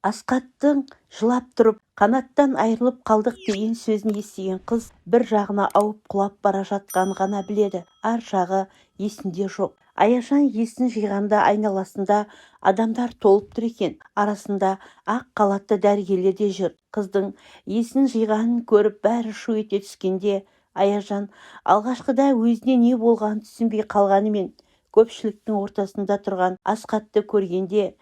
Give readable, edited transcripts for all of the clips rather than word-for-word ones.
Асқаттың жылап тұрып, қанаттан айырылып қалдық деген сөзін естіген қыз бір жағына ауып құлап бара жатқанын ғана біледі. Ар жағы есінде жоқ. Аяжан есін жиғанда айналасында адамдар толып тұр екен. Арасында ақ халатты дәрігерлер де жүр. Қыздың есін жиғанын көріп бәрі шу ете түскенде Аяжан алғашқыда өзіне не болғанын түсінбей қалғанымен, көпшіліктің ортасында тұрған Асқатты көргенде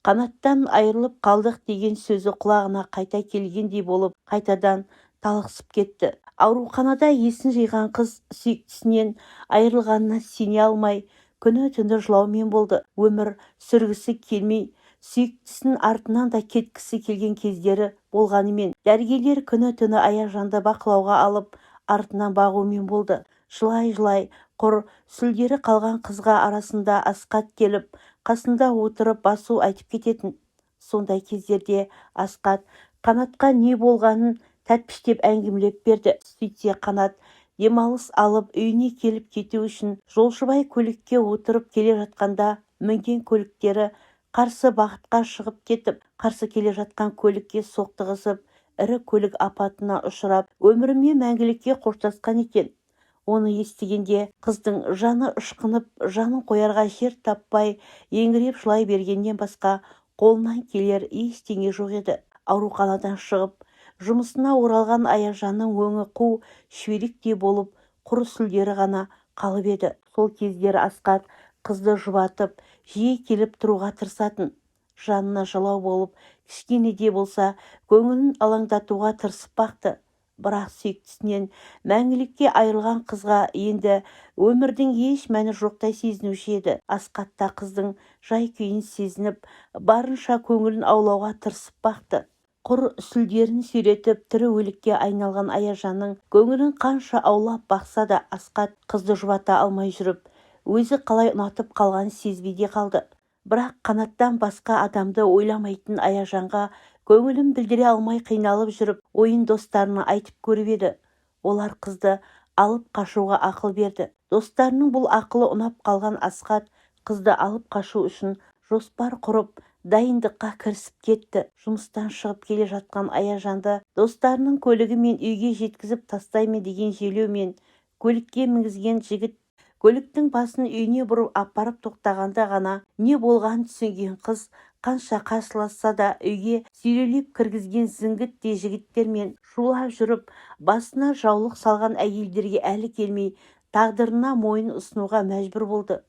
қанаттан айырылып қалдық деген сөзі құлағына қайта келгендей болып қайтадан талықсып кетті. Ауруханада есін жиған қыз сүйіктісінен айырылғанына сене алмай күні-түні жылаумен болды. Өмір сүргісі келмей, сүйіктісінің артынан да кеткісі келген кездері болғанымен, дәрігерлер күні-түні Аяжанды бақылауға алып, артынан бағумен болды. Жылай-жылай құр сүлдері қалған қызға арасында Асқат келіп, қасында отырып басу айтып кететін. Сондай кездерде Асқат Қанатқа не болғанын тәтпіштеп әңгімелеп берді. Сөйтсе Қанат демалыс алып үйіне келіп кету үшін жолшыбай көлікке отырып келе жатқанда мінген көліктері қарсы бағытқа шығып кетіп, қарсы келе жатқан көлікке соқтығысып, ірі көлік апатына ұшырап, өмірімен мәңгілікке қоштасқан екен. Оны естігенде қыздың жаны ышқынып, жанын қоярға жер таппай, еңіреп жылай бергеннен басқа қолынан келер ештеңе жоқ еді. Ауруханадан шығып, жұмысына оралған Аяжанның өңі қу шүберектей болып, құр сүлдері ғана қалып еді. Сол кездері Асқат қызды жұбатып, жиі келіп тұруға тырысатын. Жанына жылау болып, кішкене де болса көңілін алаңдатуға тырысып бақты. Бірақ сүйіктісінен мәңгілікке айырылған қызға енді өмірдің еш мәні жоқтай сезінуші еді. Асқат та қыздың жай-күйін сезініп, барынша көңілін аулауға тырысып бақты. Құр сүлдерін сүйретіп, тірі өлікке айналған Аяжанның көңілін қанша аулап бақса да, Асқат қызды жұбата алмай жүріп, өзі қалай ұнатып қалғанын сезбей де қалды. Бірақ Қанаттан басқа адамды ойламайтын Аяжанға көңілін білдіре алмай қиналып жүріп, ойын достарына айтып көріп еді. Олар қызды алып қашуға ақыл берді. Достарының бұл ақылы ұнап қалған Асқат қызды алып қашу үшін жоспар құрып, дайындыққа кірісіп кетті. Жұмыстан шығып келе жатқан Аяжанды достарының көлігімен үйге жеткізіп тастаймын деген желеумен көлікке мінгізген жігіт көліктің басын үйіне бұрып апарып тоқтағанда ғана не болғанын түсінген қыз қанша қарсыласса да үйге сүйрелеп кіргізген зіңгіттей жігіттермен шулап жүріп, басына жаулық салған әйелдерге әлі келмей, тағдырына мойын ұсынуға мәжбүр болды.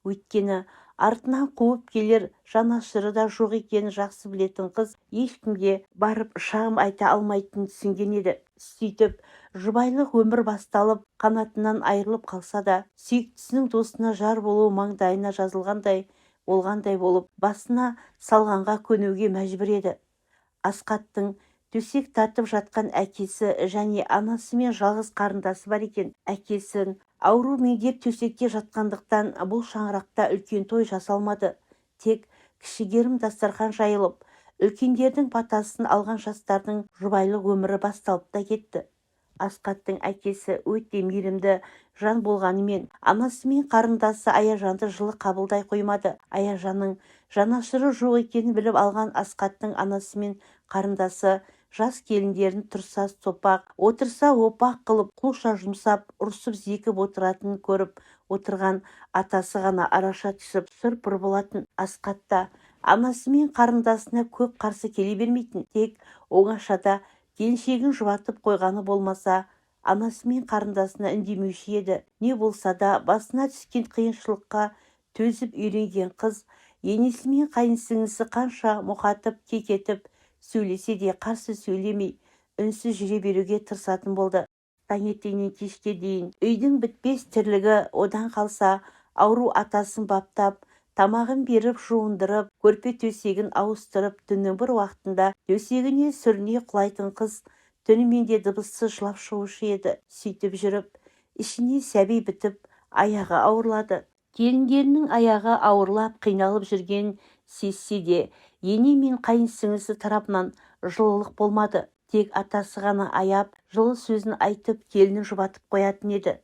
Өйткені артынан қуып келер жанашыры да жоқ екенін жақсы білетін қыз ешкімге барып шағым айта алмайтынын түсінген еді. Сөйтіп, жұбайлық өмір басталып, қанатынан айырылып қалса да, сүйіктісінің досына жар болу маңдайына жазылғандай болғандай болып, басына салғанға көнуге мәжбүр еді. Асқаттың төсек тартып жатқан әкесі және анасымен жалғыз қарындасы бар екен. Әкесін ауру меңдеп төсекте жатқандықтан бұл шаңырақта үлкен той жасалмады. Тек кішігерім дастархан жайылып, үлкендердің батасын алған жастардың жұбайлық өмірі басталып та кетті. Асқаттың әкесі өте мейірімді жан болғанымен, анасы мен қарындасы Аяжанды жылы қабылдай қоймады. Аяжанның жанашыры жоқ екенін біліп алған Асқаттың анасы мен қарындасы жас келіндерін тұрса сопақ, отырса опақ қылып, құлша жұмсап, ұрсып зекіп отыратынын көріп отырған атасы ғана араша түсіп сыр-пыр болатын. Асқатта анасы мен қарындасына көп қарсы келе бермейтін, тек оңашада келіншегін жұбатып қойғаны болмаса, анасы мен қарындасына үндемеуші еді. Не болса да басына түскен қиыншылыққа төзіп үйренген қыз, енесі мен қайынсіңлісі қанша мұқатып, кекетіп сөйлесе де қарсы сөйлемей, үнсіз жүре беруге тырысатын болды. Таңертеңнен кешке дейін үйдің бітпес тірлігі, одан қалса ауру атасын баптап, тамағын беріп, жуындырып, көрпе төсегін ауыстырып, түннің бір уақытында төсегіне сүріне құлайтын қыз түнімен де дыбыссыз жылап шығушы еді. Сөйтіп жүріп, ішіне сәби бітіп, аяғы ауырлады. Келіндерінің аяғы ауырлап қиналып жүрген сезсе де, ене мен қайынсіңлісі тарапынан жылылық болмады. Тек атасы ғана аяп, жылы сөзін айтып, келінін жұбатып қоятын еді.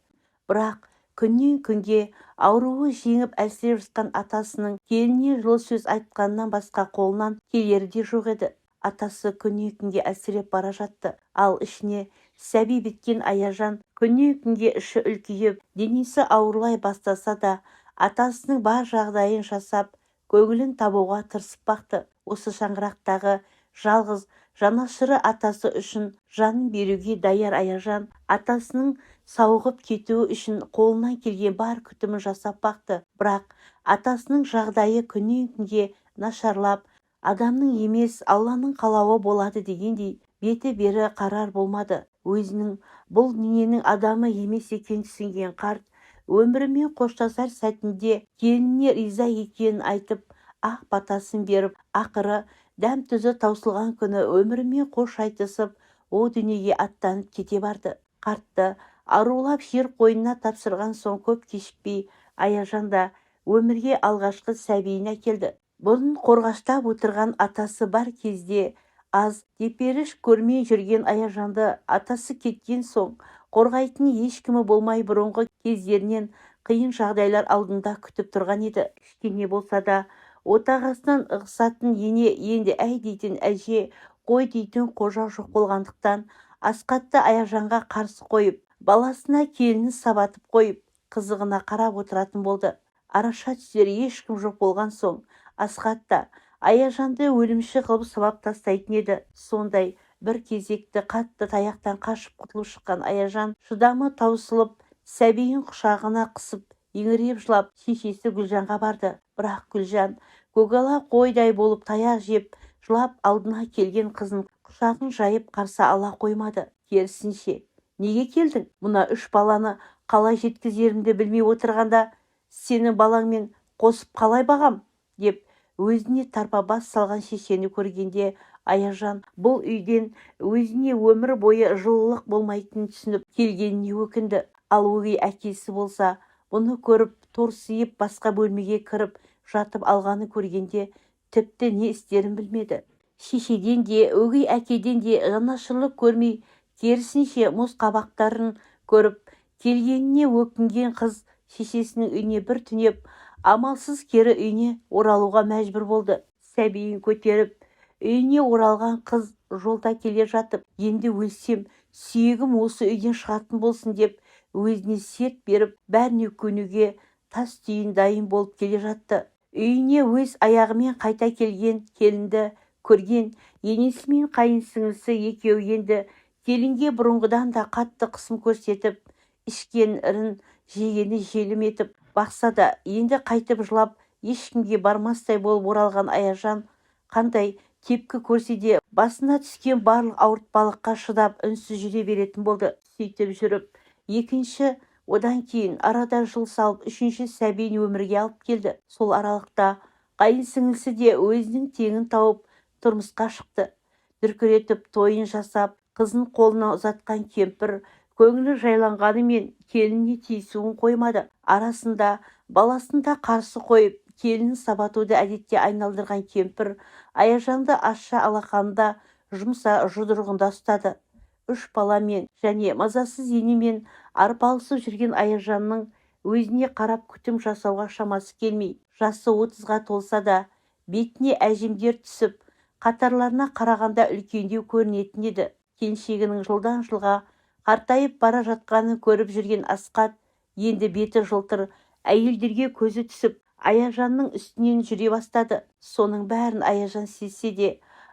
Бірақ күннен күнге ауруы жеңіп әлсіреп жатқан атасының келініне жылы сөз айтқаннан басқа қолынан келері де жоқ еді. атасы күннен күнге әлсіреп бара жатты. Ал ішіне сәби біткен Аяжан күннен күнге іші үлкейіп, денесі ауырлай бастаса да, атасының бар жағдайын жасап, көңілін табуға тырысып бақты. Осы шаңырақтағы жалғыз жанашыры атасы үшін жанын беруге даяр Аяжан атасының сауығып кетуі үшін қолынан келген бар күтімін жасап бақты. Бірақ атасының жағдайы күннен күнге нашарлап, адамның емес Алланың қалауы болады дегендей беті бері қарар болмады. Өзінің бұл дүниенің адамы емес екенін түсінген қарт өмірімен қоштасар сәтінде келініне риза екенін айтып, ақ батасын беріп, ақыры дәм-тұзы таусылған күні өмірімен қош айтысып, о дүниеге аттанып кете барды. Қартты арулап жер қойнына тапсырған соң көп кешікпей Аяжан да өмірге алғашқы сәбиін әкелді. Бұның қорғаштап отырған атасы бар кезде аз теперіш көрмей жүрген Аяжанды атасы кеткен соң қорғайтын ешкімі болмай бұрынғы кездерінен қиын жағдайлар алдында күтіп тұрған еді. Кішкене болса да отағасынан ығысатын ене енді әй дейтін әже, қой дейтін қожа жоқ болғандықтан Асқатты Аяжанға қарсы қойып, баласына келінін сабатып қойып, қызығына қарап отыратын болды. Араша түсер ешкім жоқ болған соң Асқат та Аяжанды өлімші қылып сабап тастайтын еді. Сондай бір кезекті қатты таяқтан қашып құтылып шыққан Аяжан шыдамы таусылып, сәбиін құшағына қысып, еңіреп жылап, шешесі Гүлжанға барды. Бірақ Гүлжан көгала қойдай болып таяқ жеп, жылап алдына келген қызын құшағын жайып қарсы ала қоймады. Керісінше, неге келдің? Мұна 3 баланы қалай жеткізерімді білмей отырғанда, сенің балаңмен қосып қалай бағам? Деп өзіне тарпа бас салған шешені көргенде Аяжан бұл үйден өзіне өмір бойы жылылық болмайтынын түсініп келгеніне өкінді. Ал өгей әкесі болса, бұны көріп торсиып басқа бөлмеге кіріп жатып алғаны көргенде тіпті не істерін білмеді. Шешеден де өгей әкеден де жанашырлық көрмей, керісінше мұз қабақтарын көріп келгеніне өкінген қыз шешесінің үйіне бір түнеп, амалсыз кері үйіне оралуға мәжбүр болды. Сәбиін көтеріп үйіне оралған қыз жолда келе жатып, енді өлсем сүйегім осы үйден шығатын болсын деп өзіне серт беріп, бәріне көнуге тас түйін дайын болып келе жатты. Үйіне өз аяғымен қайта келген келінді көрген енесі мен қайынсіңлісі екеуі енді келінге бұрынғыдан да қатты қысым көрсетіп, ішкен ірін жегені желім етіп бақса да, енді қайтып жылап ешкімге бармастай болып оралған Аяжан қандай тепкі көрсе де басына түскен барлық ауыртпалыққа шыдап үнсіз жүре беретін болды. Сөйтіп жүріп, екінші, одан кейін арада жыл салып 3-ші сәбиін өмірге алып келді. Сол аралықта қайынсіңлісі де өзінің теңін тауып тұрмысқа шықты. Дүркіретіп тойын жасап, қызын қолына ұзатқан кемпір көңілі жайланғанымен келініне тиісуін қоймады. Арасында баласын да қарсы қойып, келінін сабатуды әдетте айналдырған кемпір Аяжанды ащы алақанында жұмса жұдырығында ұстады. 3 баламен және мазасыз енемен арпалысып жүрген Аяжанның өзіне қарап күтім жасауға шамасы келмей, жасы 30-ға толса да бетіне әжімдер түсіп, қатарларына қарағанда үлкендеу көрінетін еді. Келіншегінің жылдан жылға қартайып бара жатқанын көріп жүрген Асқат енді беті жылтыр, әйелдерге көзі түсіп, Аяжанның үстінен жүре бастады. Соның бәрін Аяжан сезсе де,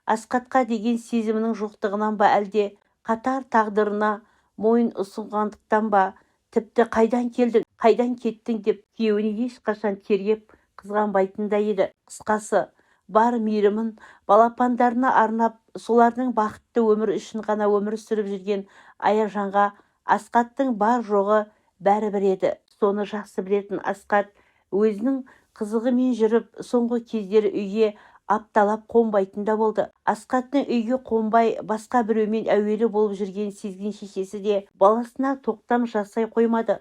Асқатқа деген сезімінің жоқтығынан ба әлде қатар тағдырына мойын ұсынғандықтан ба, тіпті қайдан келдің, қайдан кеттің деп күйеуіне ешқашан тергеп қызғанбайтын да еді. Қысқасы, бар мейірімін балапандарына арнап, солардың бақытты өмір үшін ғана өмір сүріп жүрген Аяжанға Асқаттың бар жоғы бәрібір еді. Соны жақсы білетін Асқат өзінің қызығымен жүріп, соңғы кездері үйге апталап қонбайтын да болды. Асқаттың үйге қонбай басқа біреумен әуелі болып жүрген сезген шешесі де баласына тоқтам жасай қоймады.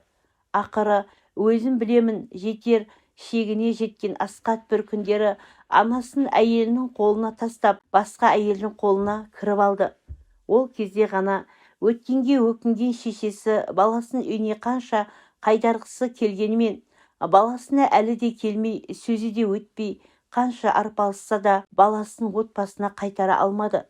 Ақыры өзім білемін жетер шегіне жеткен Асқат бір күндері анасын әйелінің қолына тастап, басқа әйелдің қолына кіріп алды. Ол кезде ғана өткенге өкінген шешесі баласын үйіне қанша қайдарғысы келгенімен, баласына әлі де келмей, сөзі де өтпей, қанша арпалысса да баласын отбасына қайтара алмады.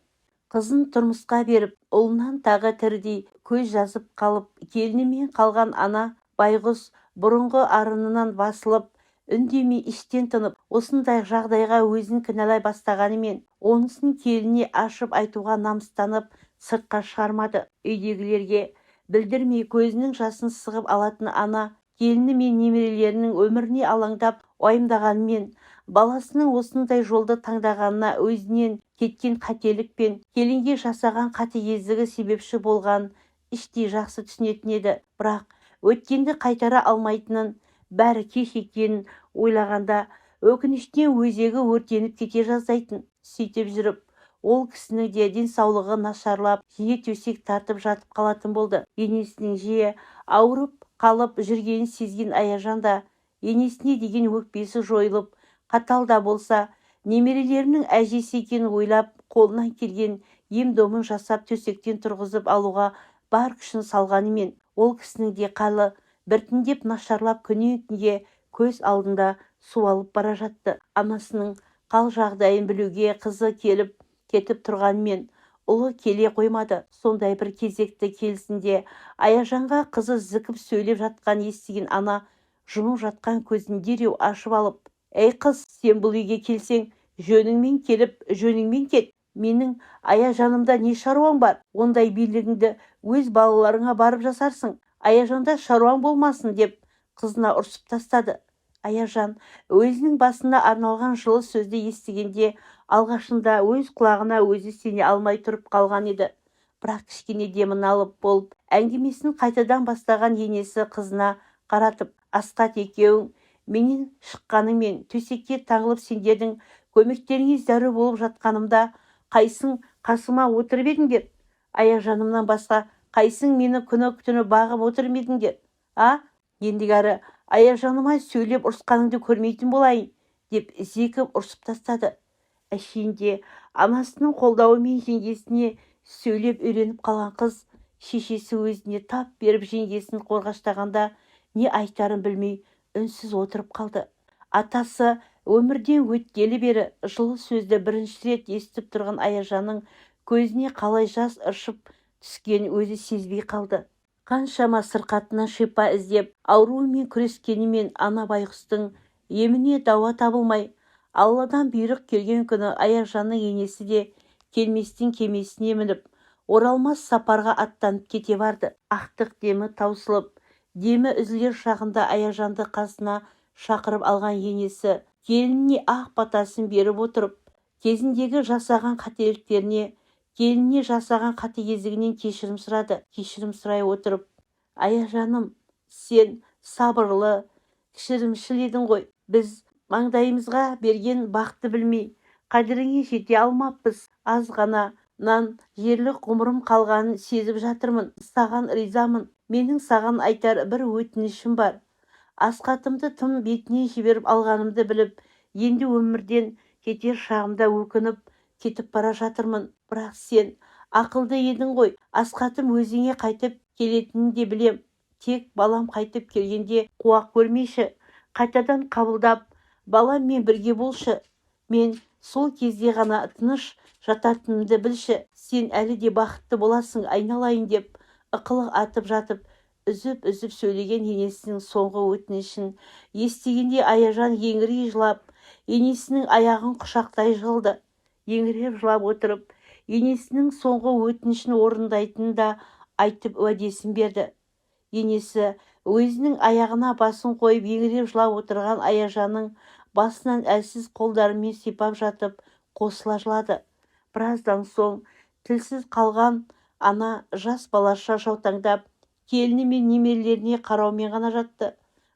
Қызын тұрмысқа беріп, ұлынан тағы тірідей көз жазып қалып, келінімен қалған ана байғұс бұрынғы арынынан басылып, үндемей іштен тынып, осындай жағдайға өзін кінәлай бастағанымен, онысын келініне ашып айтуға намыстанып, сыртқа шығармады. Үйдегілерге білдірмей көзінің жасын сығып алатын ана, келіні мен немерелерінің өміріне алаңдап уайымдағанымен, баласының осындай жолды таңдағанына өзінен кеткен қателік пен келінге жасаған қатыгездігі себепші болған іштей жақсы түсінетін еді. Бірақ өткенді қайтара алмайтынын, бәрі кеш екенін ойлағанда өкініштен өзегі өртеніп кете жаздайтын. Сөйтіп жүріп, ол кісінің де денсаулығы нашарлап, жиі төсек тартып жатып қалатын болды. Енесінің жиі ауырып қалып жүргенін сезген Аяжан да енесіне деген өкпесі жойылып, қатал да болса, немерелерінің әжесі екенін ойлап, қолынан келген ем-домын жасап төсектен тұрғызып алуға бар күшін салғанымен, ол кісінің де қалы біртіндеп нашарлап күннен-күнге көз алдында суалып бара жатты. Анасының қал жағдайын білуге қызы келіп кетіп тұрғанымен, ұлы келе қоймады. Сондай бір кезекті келісінде Аяжанға қызы зікіп сөйлеп жатқан естіген ана жұмып жатқан көзін дереу ашып алып, «Ей қыз, сен бұл үйге келсең, жөніңмен келіп, жөніңмен кет. Менің Аяжанымда не шаруаң бар? Ондай билігіңді өз балаларыңа барып жасарсың. Аяжанда шаруаң болмасын», деп қызына ұрсып тастады. Аяжан өзінің басына арналған жылы сөзді естігенде алғашында өз құлағына өзі сене алмай тұрып қалған еді. Бірақ кішкене демін алып болып, әңгімесін қайтадан бастаған енесі қызына қаратып, «Асқат екеуің менен шыққаныңмен төсекке таңылып сендердің көмектеріңіз зәру болып жатқанымда қайсың қасыма отырып едіңдер? Аяжанымнан басқа қайсың мені күні-түні бағып отырып едіңдер? Ендігәрі Аяжаныма сөйлеп ұрысқаныңды көрмейтін болайын», деп зекіп ұрсып тастады. Әшейінде анасының қолдауымен жеңгесіне сөйлеп үйреніп қалған қыз, шешесі өзіне тап беріп жеңгесін қорғаштағанда не айтарын білмей үнсіз отырып қалды. Атасы өмірден өткелі бері жылы сөзді бірінші рет естіп тұрған Аяжанның көзіне қалай жас ыршып түскенін өзі сезбей қалды. Қаншама сырқатына шипа іздеп, ауруымен күрескенімен ана байғұстың еміне дауа табылмай, Алладан бұйрық келген күні Аяжанның енесі де келместен кемесіне мініп, оралмас сапарға аттанып кете барды. Ақтық демі таусылып, демі үзілер шағында Аяжанды қасына шақырып алған енесі келініне ақ батасын беріп отырып, кезіндегі жасаған қателіктеріне, келініне жасаған қатыгездігінен кешірім сұрады. Кешірім сұрай отырып, «Аяжаным, сен сабырлы, кішірімшіл едің ғой. Біз маңдайымызға берген бақты білмей, қадіріңе жете алмаппыз. Аз ғана нан жерлік ғұмырым қалғанын сезіп жатырмын. Саған ризамын. Менің саған айтар бір өтінішім бар. Асқатымды тым бетінен жіберіп алғанымды біліп, енді өмірден кетер шағымда өкініп кетіп бара жатырмын. Бірақ сен ақылды едің ғой. Асқатым өзіңе қайтып келетінін де білем. Тек балам қайтып келгенде қуақ көрмейші. Қайтадан қабылдап, баламмен бірге болшы. Мен сол кезде ғана тыныш жататынымды білші. Сен әлі де бақытты боласың, айналайын», деп ықылық атып жатып, үзіп-үзіп сөйлеген енесінің соңғы өтінішін естігенде Аяжан еңірей жылап, енесінің аяғын құшақтай жығылды. Еңіреп жылап отырып, енесінің соңғы өтінішін орындайтынын да айтып уәдесін берді. Енесі өзінің аяғына басын қойып еңіреп жылап отырған Аяжанның басынан әлсіз қолдарымен сипап жатып, қосыла жылады. Біраздан соң тілсіз қалған ана жас балаша жаутаңдап, келіні мен немерелеріне қараумен ғана жатты.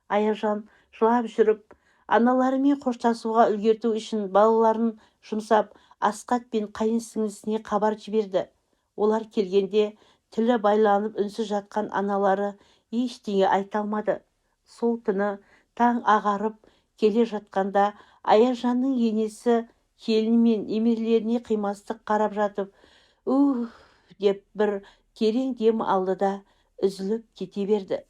Аяжан жылап жүріп, аналарымен қоштасуға үлгерту үшін балаларын жұмсап, Асқат пен қайын сіңлісіне хабар жіберді. Олар келгенде тілі байланып үнсіз жатқан аналары ештеңе айта алмады. Сол түні таң ағарып келе жатқанда Аяжанның енесі келіні мен немерелеріне қимастық қарап жатып, деп бір терең дем алды да үзіліп кете берді.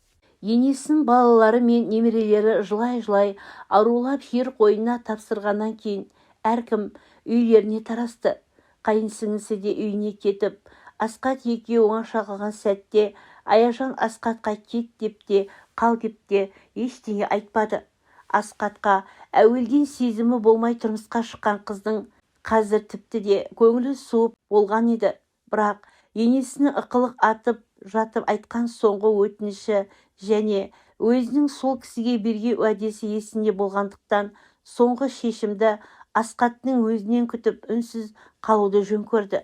Енесін балалары мен немерелері жылай-жылай арулап жер қойнына тапсырғаннан кейін әркім үйлеріне тарасты. Қайынсіңлісі де үйіне кетіп, Асқат екеуі оңаша қалған сәтте Аяжан Асқатқа кет деп те, қал деп те ештеңе айтпады. Асқатқа әуелден сезімі болмай тұрмысқа шыққан қыздың қазір тіпті де көңілі суып болған еді. Бірақ енесінің ықылық атып жатып айтқан соңғы өтініші және өзінің сол кісіге берген уәдесі есінде болғандықтан соңғы шешімді Асқаттың өзінен күтіп үнсіз қалуды жөн көрді.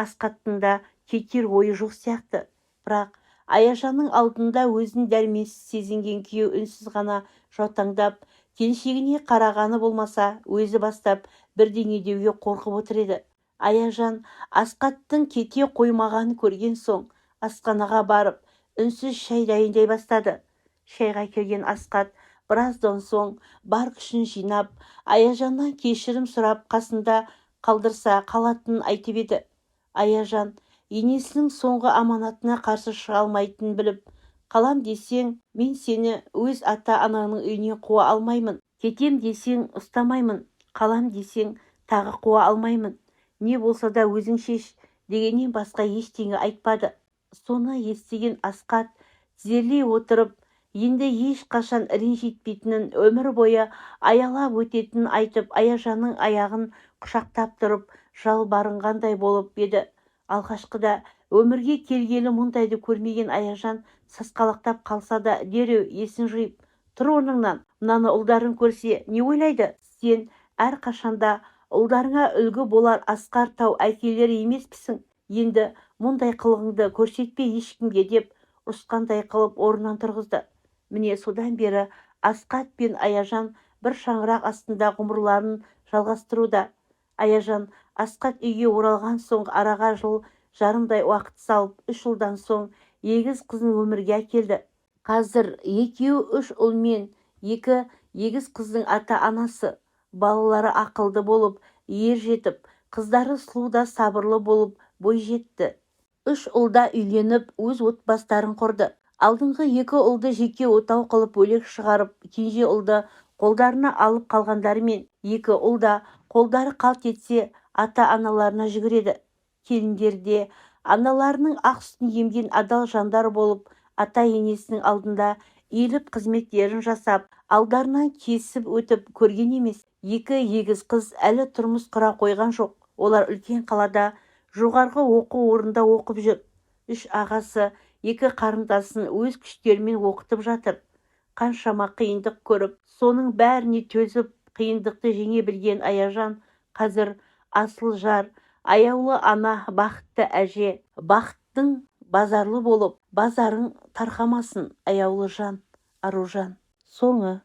Асқаттың да кетер ойы жоқ сияқты. Бірақ Аяжанның алдында өзін дәрменсіз сезінген күйеу үнсіз ғана жаутаңдап, келіншегіне қарағаны болмаса өзі бастап бірдеңе деуге қорқып отыр еді. Аяжан Асқаттың кете қоймағанын көрген соң асханаға барып үнсіз шай дайындай бастады. Шайға келген Асқат біраздан соң бар күшін жинап, Аяжаннан кешірім сұрап қасында қалдырса қалатынын айтып еді. Аяжан енесінің соңғы аманатына қарсы шыға алмайтынын біліп, қалам десең, мен сені өз ата-анаңның үйіне қуа алмаймын. Кетем десең, ұстамаймын. Қалам десең, тағы қуа алмаймын. Не болса да өзің шеш дегеннен басқа ештеңе айтпады. Соны естіген Асқат тізерлей отырып, енді ешқашан ренжітпейтінін, өмір бойы аялап өтетінін айтып, Аяжанның аяғын құшақтап тұрып, жалбарынғандай болып еді. Алғашқыда өмірге келгелі мұндайды көрмеген Аяжан сасқалақтап қалса да дереу есін жиып, тұр орныңнан, мынаны ұлдарың көрсе не ойлайды? Сен әрқашанда ұлдарыңа үлгі болар асқар тау әкелері емеспісің? Енді мұндай қылығыңды көрсетпе ешкімге деп ұрысқандай қылып орнынан тұрғызды. Міне содан бері Асқат пен Аяжан бір шаңырақ астында ғұмырларын жалғастыруда. Аяжан Асқат үйге оралған соң араға жыл жарымдай уақыт салып, 3 жылдан соң егіз қызын өмірге әкелді. Қазір екеуі 3 ұл мен 2 егіз қыздың ата-анасы. Балалары ақылды болып, ер жетіп, қыздары сұлу да сабырлы болып бой жетті. 3 ұлда үйленіп, өз отбастарын құрды. Алдыңғы 2 ұлды жеке отау қылып бөлек шығарып, кенже ұлды қолдарына алып қалғандарымен 2 ұлда қолдары қалт етсе ата-аналарына жүгіреді. Келіндер де аналарының ақ сүтін емген адал жандар болып, ата-енесінің алдында иіліп қызметтерін жасап, алдарынан кесіп өтіп көрген емес. 2 егіз қыз әлі тұрмыс құра қойған жоқ. Олар үлкен қалада жоғарғы оқу орнында оқып жүр. 3 ағасы 2 қарындасын өз күштерімен оқытып жатыр. Қаншама қиындық көріп, соның бәріне төзіп, қиындықты жеңе білген Аяжан қазір асыл жар, аяулы ана, бақытты әже, бақыттың базарлы болып, базарың тарқамасын, аяулы жан, аружан. Соңы.